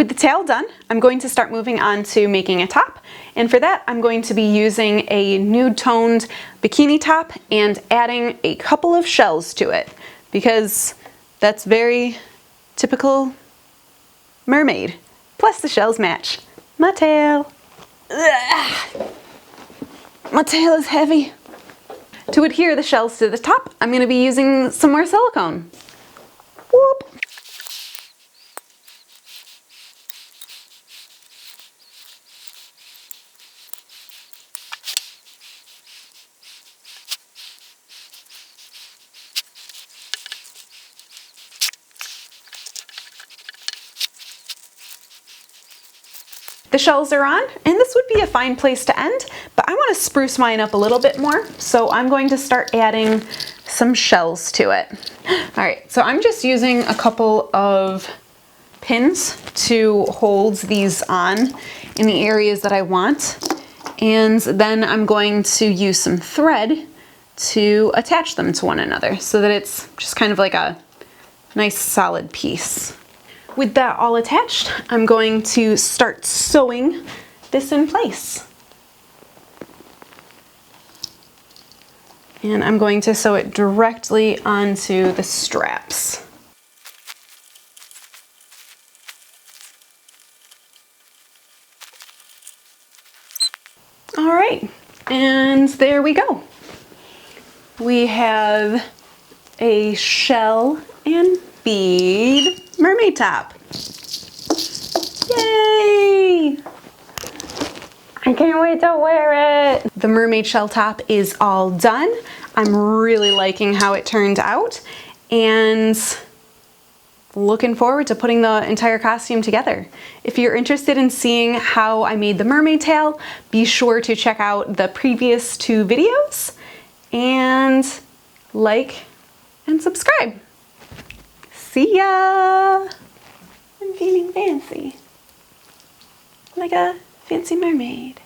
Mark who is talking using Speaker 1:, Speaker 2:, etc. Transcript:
Speaker 1: With the tail done, I'm going to start moving on to making a top. And for that, I'm going to be using a nude toned bikini top and adding a couple of shells to it because that's very typical mermaid. Plus the shells match my tail. Ugh. My tail is heavy. To adhere the shells to the top, I'm going to be using some more silicone. Whoop. The shells are on, and this would be a fine place to end, but I want to spruce mine up a little bit more, so I'm going to start adding some shells to it. All right, so I'm just using a couple of pins to hold these on in the areas that I want, and then I'm going to use some thread to attach them to one another so that it's just kind of like a nice solid piece. With that all attached, I'm going to start sewing this in place. And I'm going to sew it directly onto the straps. All right, and there we go. We have a shell and bead mermaid top. Yay! I can't wait to wear it. The mermaid shell top is all done. I'm really liking how it turned out and looking forward to putting the entire costume together. If you're interested in seeing how I made the mermaid tail, be sure to check out the previous 2 videos and like and subscribe. See ya! I'm feeling fancy. Like a fancy mermaid.